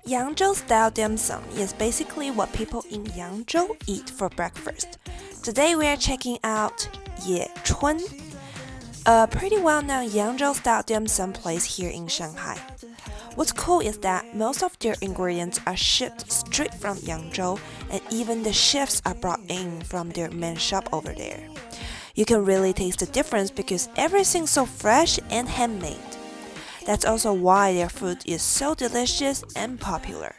Yangzhou-style dim sum is basically what people in Yangzhou eat for breakfast. Today we are checking out Ye Chun, a pretty well-known Yangzhou-style dim sum place here in Shanghai. What's cool is that most of their ingredients are shipped straight from Yangzhou, and even the chefs are brought in from their main shop over there. You can really taste the difference because everything's so fresh and handmade. That's also why their food is so delicious and popular.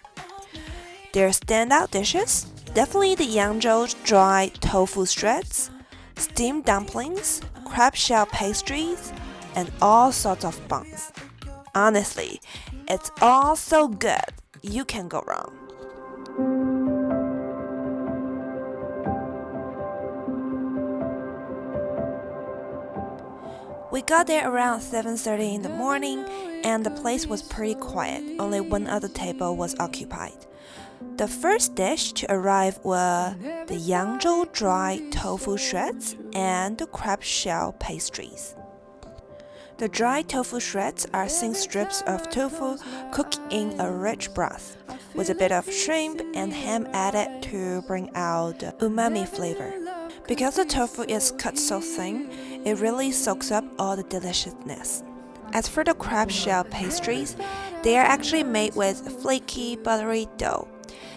Their standout dishes? Definitely the Yangzhou dry tofu shreds, steamed dumplings, crab shell pastries, and all sorts of buns. Honestly, it's all so good, you can't go wrong. We got there around 7:30 in the morning, and the place was pretty quiet. Only one other table was occupied. The first dish to arrive were the Yangzhou dry tofu shreds and the crab shell pastries. The dry tofu shreds are thin strips of tofu cooked in a rich broth, with a bit of shrimp and ham added to bring out the umami flavor. Because the tofu is cut so thin, it really soaks up all the deliciousness. As for the crab shell pastries, they are actually made with flaky, buttery dough.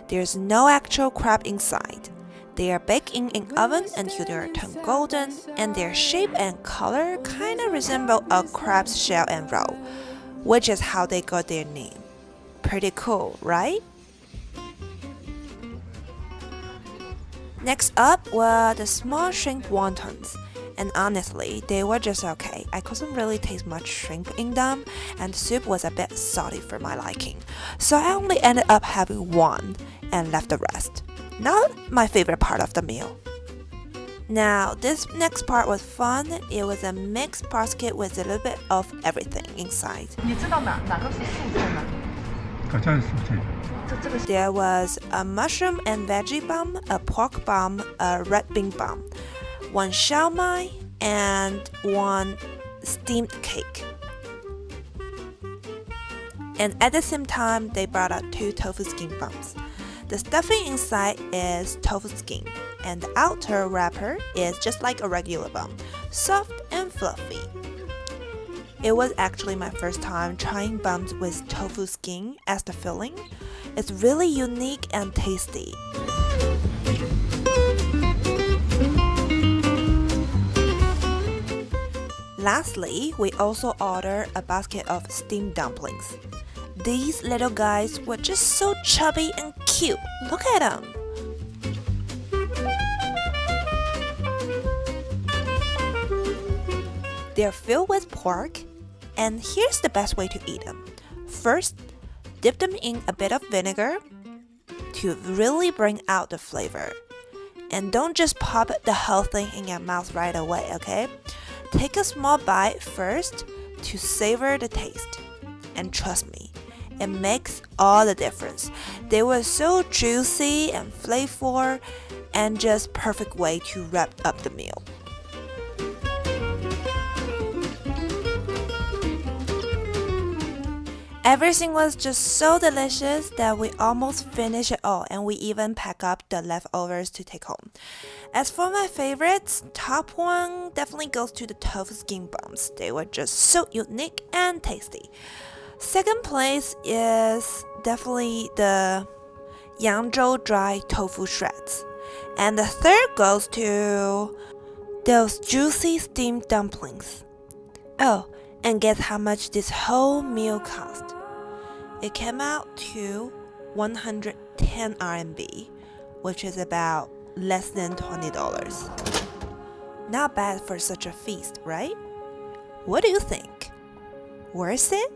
There's no actual crab inside. They are baked in an oven until they turn golden, and their shape and color kinda resemble a crab's shell and roe, which is how they got their name. Pretty cool, right? Next up were the small shrimp wontons, and honestly, they were just okay. I couldn't really taste much shrimp in them, and the soup was a bit salty for my liking, so I only ended up having one and left the rest. Not my favorite part of the meal. Now, this next part was fun. It was a mixed basket with a little bit of everything inside. 你知道哪个是素菜吗？好像是蔬菜。There was a mushroom and veggie bun, a pork bun, a red bean bun, one shaomai, and one steamed cake. And at the same time, they brought out 2 tofu skin buns. The stuffing inside is tofu skin, and the outer wrapper is just like a regular bun, soft and fluffy. It was actually my first time trying buns with tofu skin as the filling. It's really unique and tasty. Lastly, we also ordered a basket of steamed dumplings. These little guys were just so chubby and cute. Look at them. They're filled with pork, and here's the best way to eat them. First, dip them in a bit of vinegar to really bring out the flavor. And don't just pop the whole thing in your mouth right away, okay? Take a small bite first to savor the taste. And trust me, it makes all the difference. They were so juicy and flavorful, and just perfect way to wrap up the meal. Everything was just so delicious that we almost finished it all, and we even packed up the leftovers to take home. As for my favorites, top one definitely goes to the tofu skin buns. They were just so unique and tasty. Second place is definitely the Yangzhou dry tofu shreds. And the third goes to those juicy steamed dumplings. Oh, and guess how much this whole meal cost? It came out to 110 RMB, which is about less than $20. Not bad for such a feast, right? What do you think? Worth it?